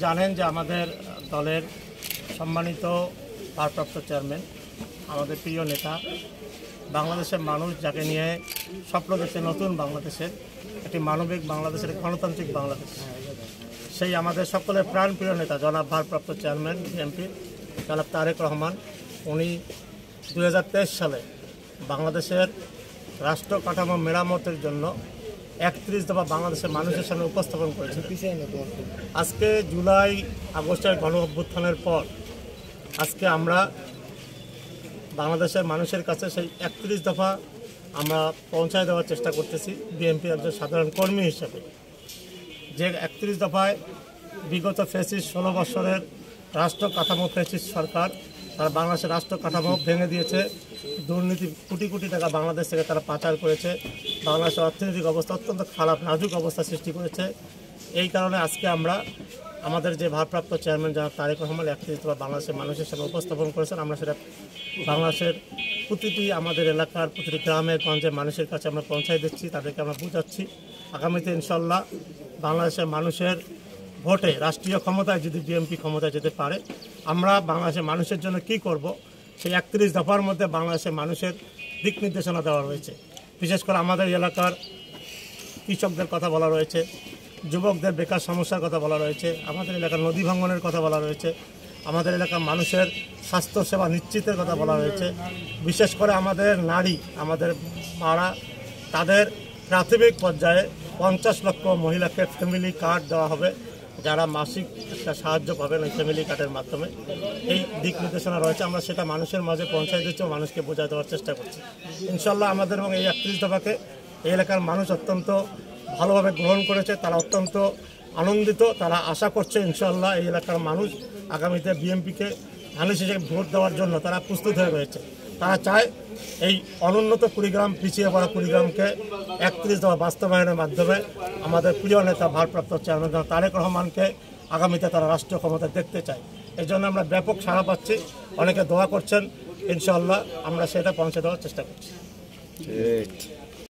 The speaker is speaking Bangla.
জানেন যে আমাদের দলের সম্মানিত ভারপ্রাপ্ত চেয়ারম্যান, আমাদের প্রিয় নেতা, বাংলাদেশের মানুষ যাকে নিয়ে স্বপ্ন দেখছে নতুন বাংলাদেশের, একটি মানবিক বাংলাদেশের, গণতান্ত্রিক বাংলাদেশ, সেই আমাদের সকলের প্রাণপ্রিয় নেতা জনাব ভারপ্রাপ্ত চেয়ারম্যান বিএনপির জনাব তারেক রহমান, উনি 2023 সালে বাংলাদেশের রাষ্ট্র কাঠামো মেরামতের জন্য 31 দফা বাংলাদেশের মানুষের সামনে উপস্থাপন করেছে। আজকে জুলাই আগস্টের গণ অভ্যুত্থানের পর আজকে আমরা বাংলাদেশের মানুষের কাছে সেই 31 দফা আমরা পৌঁছায় দেওয়ার চেষ্টা করতেছি বিএনপির একজন সাধারণ কর্মী হিসেবে। যে 31 দফায় বিগত ফ্যাসিস্ট 16 বছরের রাষ্ট্র কাঠামো ফ্যাসিস্ট সরকার তারা বাংলাদেশের রাষ্ট্র কাঠামো ভেঙে দিয়েছে, দুর্নীতি কোটি কোটি টাকা বাংলাদেশ থেকে তারা পাচার করেছে, বাংলাদেশের অর্থনৈতিক অবস্থা অত্যন্ত খারাপ নাজুক অবস্থা সৃষ্টি করেছে। এই কারণে আজকে আমরা আমাদের যে ভারপ্রাপ্ত চেয়ারম্যান জনাব তারেক রহমান 31 দফা বাংলাদেশের মানুষের সামনে উপস্থাপন করেছেন, আমরা সেটা বাংলাদেশের প্রতিটি আমাদের এলাকার প্রতিটি গ্রামে গঞ্জে মানুষের কাছে আমরা পৌঁছাই দিচ্ছি, তাদেরকে আমরা বোঝাচ্ছি। আগামীতে ইনশাল্লাহ বাংলাদেশের মানুষের ভোটে রাষ্ট্রীয় ক্ষমতায় যদি বিএনপি ক্ষমতায় যেতে পারে, আমরা বাংলাদেশের মানুষের জন্য কি করব সেই 31 দফার মধ্যে বাংলাদেশের মানুষের দিক নির্দেশনা দেওয়া রয়েছে। বিশেষ করে আমাদের এলাকার কৃষকদের কথা বলা রয়েছে, যুবকদের বেকার সমস্যার কথা বলা রয়েছে, আমাদের এলাকার নদী ভাঙনের কথা বলা রয়েছে, আমাদের এলাকার মানুষের স্বাস্থ্যসেবা নিশ্চিতের কথা বলা রয়েছে। বিশেষ করে আমাদের নারী, আমাদের মারা, তাদের প্রাথমিক পর্যায়ে 50 লক্ষ মহিলাকে ফ্যামিলি কার্ড দেওয়া হবে, যারা মাসিক একটা সাহায্য পাবেন ওই ফ্যামিলি কার্ডের মাধ্যমে। এই দিক নির্দেশনা রয়েছে, আমরা সেটা মানুষের মাঝে পৌঁছায় দিচ্ছি, মানুষকে বোঝায় দেওয়ার চেষ্টা করছি। ইনশাল্লাহ আমাদের এবং এই 31 দফাকে এই এলাকার মানুষ অত্যন্ত ভালোভাবে গ্রহণ করেছে, তারা অত্যন্ত আনন্দিত, তারা আশা করছে ইনশাল্লাহ এই এলাকার মানুষ আগামীতে বিএনপিকে ধানের শীষে ভোট দেওয়ার জন্য তারা প্রস্তুত হয়ে রয়েছে। তারা চায় এই অনুন্নত কুড়িগ্রাম, পিছিয়ে পড়া কুড়িগ্রামকে 31 দফা বাস্তবায়নের মাধ্যমে আমাদের প্রিয় নেতা ভারপ্রাপ্ত চেয়ারম্যান তারেক রহমানকে আগামীতে তারা রাষ্ট্রীয় ক্ষমতা দেখতে চায়। এই জন্য আমরা ব্যাপক সাড়া পাচ্ছি, অনেকে দোয়া করছেন, ইনশাআল্লাহ আমরা সেটা পৌঁছে দেওয়ার চেষ্টা করছি।